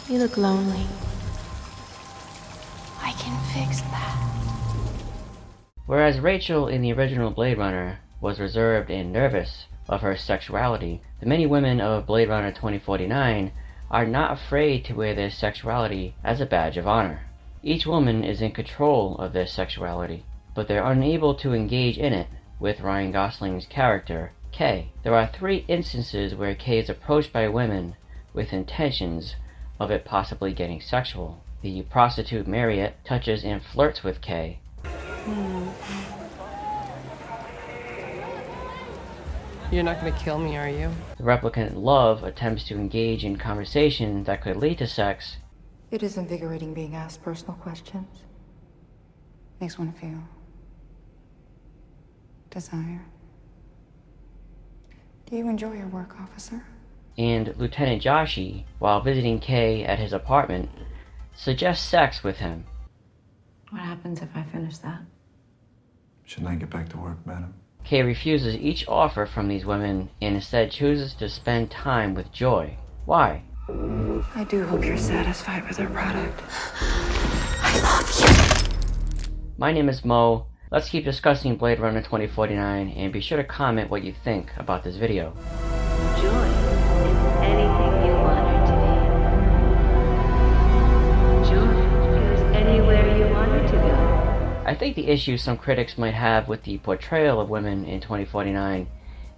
You look lonely. I can fix that. Whereas Rachel in the original Blade Runner was reserved and nervous of her sexuality, the many women of Blade Runner 2049 are not afraid to wear their sexuality as a badge of honor. Each woman is in control of their sexuality, but they're unable to engage in it with Ryan Gosling's character, Kay. There are 3 instances where Kay is approached by women with intentions of it possibly getting sexual. The prostitute Marriott touches and flirts with Kay. You're not gonna kill me, are you? The replicant Love attempts to engage in conversation that could lead to sex. It is invigorating being asked personal questions. Makes one feel desire. Do you enjoy your work, officer? And Lieutenant Joshi, while visiting Kay at his apartment, suggests sex with him. What happens if I finish that? Shouldn't I get back to work, madam? Kay refuses each offer from these women and instead chooses to spend time with Joy. Why? I do hope you're satisfied with our product. I love you. My name is Mo. Let's keep discussing Blade Runner 2049 and be sure to comment what you think about this video. Joy is anything you want her to be. Joy goes anywhere you want her to go. I think the issue some critics might have with the portrayal of women in 2049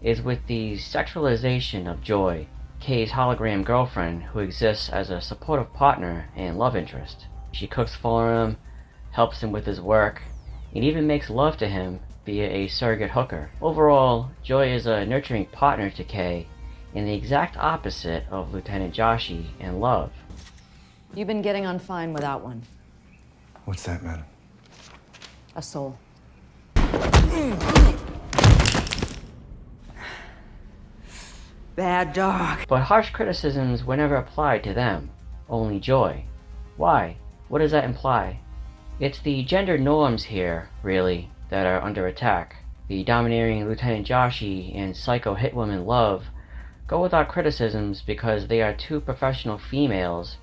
is with the sexualization of Joy, Kay's hologram girlfriend who exists as a supportive partner and love interest. She cooks for him, helps him with his work, and even makes love to him via a surrogate hooker. Overall, Joy is a nurturing partner to Kay and the exact opposite of Lieutenant Joshi and Love. You've been getting on fine without one. What's that, madam? A soul. Bad dog. But harsh criticisms were never applied to them, only Joy. Why? What does that imply? It's the gender norms here, really, that are under attack. The domineering Lieutenant Joshi and psycho hitwoman Love go without criticisms because they are 2 professional females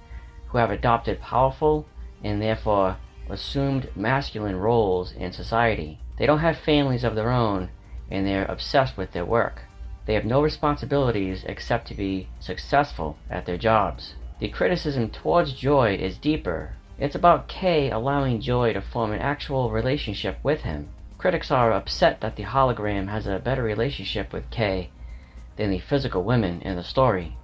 who have adopted powerful and therefore assumed masculine roles in society. They don't have families of their own and they're obsessed with their work. They have no responsibilities except to be successful at their jobs. The criticism towards Joy is deeper. It's about Kay allowing Joy to form an actual relationship with him. Critics are upset that the hologram has a better relationship with Kay than the physical women in the story.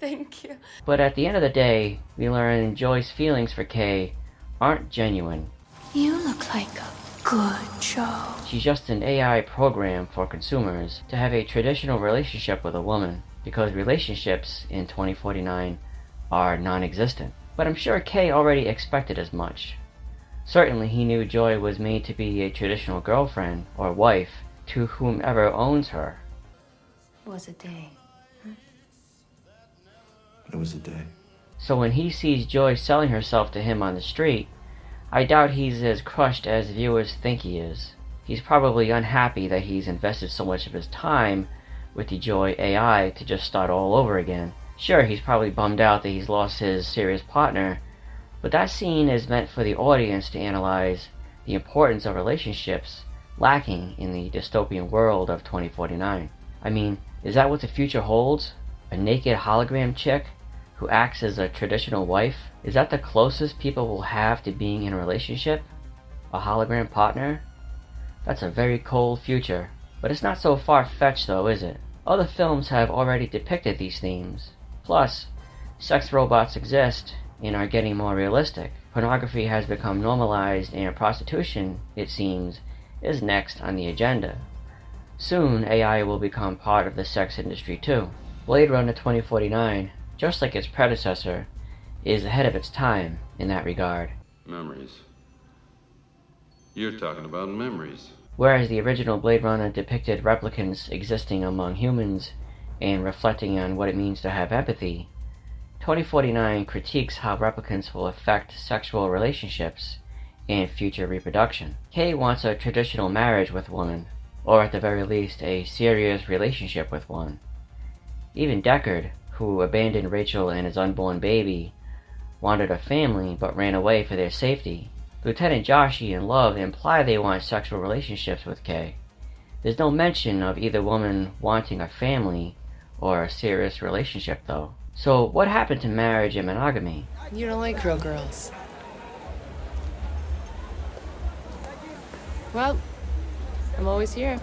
Thank you. But at the end of the day, we learn Joy's feelings for Kay aren't genuine. You look like a good Joe. She's just an AI program for consumers to have a traditional relationship with a woman, because relationships in 2049 are non-existent. But I'm sure Kay already expected as much. Certainly he knew Joy was made to be a traditional girlfriend or wife to whomever owns her. It was a day. It was a day. So when he sees Joy selling herself to him on the street, I doubt he's as crushed as viewers think he is. He's probably unhappy that he's invested so much of his time with the Joy AI to just start all over again. Sure, he's probably bummed out that he's lost his serious partner, but that scene is meant for the audience to analyze the importance of relationships lacking in the dystopian world of 2049. I mean, is that what the future holds? A naked hologram chick who acts as a traditional wife? Is that the closest people will have to being in a relationship? A hologram partner? That's a very cold future. But it's not so far-fetched though, is it? Other films have already depicted these themes. Plus, sex robots exist and are getting more realistic. Pornography has become normalized and prostitution, it seems, is next on the agenda. Soon, AI will become part of the sex industry too. Blade Runner 2049, just like its predecessor, is ahead of its time in that regard. Memories. You're talking about memories. Whereas the original Blade Runner depicted replicants existing among humans and reflecting on what it means to have empathy, 2049 critiques how replicants will affect sexual relationships and future reproduction. Kay wants a traditional marriage with one, or at the very least a serious relationship with one. Even Deckard, who abandoned Rachel and his unborn baby, wanted a family but ran away for their safety. Lieutenant Joshi and Love imply they want sexual relationships with Kay. There's no mention of either woman wanting a family or a serious relationship, though. So what happened to marriage and monogamy? You don't like real girls. Well, I'm always here.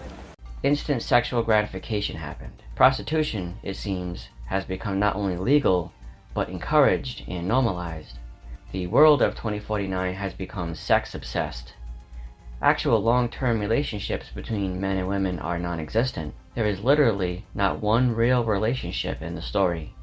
Instant sexual gratification happened. Prostitution, it seems, has become not only legal, but encouraged and normalized. The world of 2049 has become sex-obsessed. Actual long-term relationships between men and women are non-existent. There is literally not one real relationship in the story.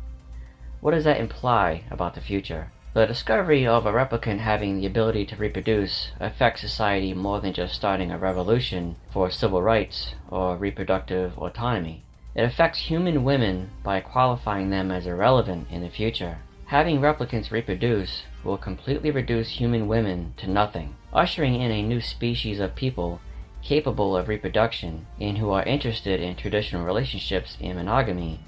What does that imply about the future? The discovery of a replicant having the ability to reproduce affects society more than just starting a revolution for civil rights or reproductive autonomy. It affects human women by qualifying them as irrelevant in the future. Having replicants reproduce will completely reduce human women to nothing, ushering in a new species of people capable of reproduction and who are interested in traditional relationships and monogamy,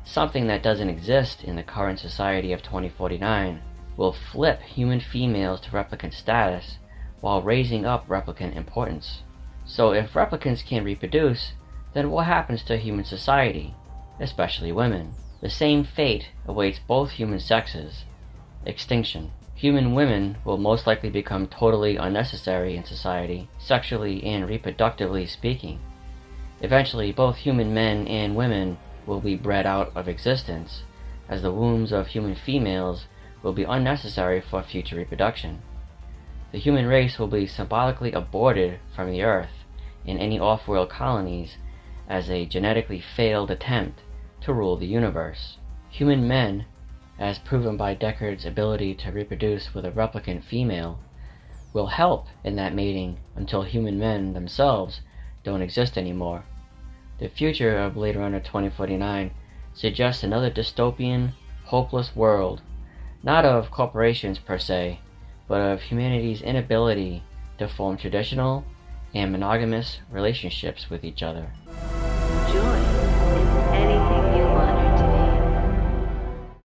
something that doesn't exist in the current society of 2049, will flip human females to replicant status while raising up replicant importance. So if replicants can reproduce, then what happens to human society, especially women? The same fate awaits both human sexes: extinction. Human women will most likely become totally unnecessary in society, sexually and reproductively speaking. Eventually, both human men and women will be bred out of existence, as the wombs of human females will be unnecessary for future reproduction. The human race will be symbolically aborted from the Earth in any off-world colonies as a genetically failed attempt to rule the universe. Human men, as proven by Deckard's ability to reproduce with a replicant female, will help in that mating until human men themselves don't exist anymore. The future of Blade Runner 2049 suggests another dystopian, hopeless world, not of corporations per se, but of humanity's inability to form traditional and monogamous relationships with each other.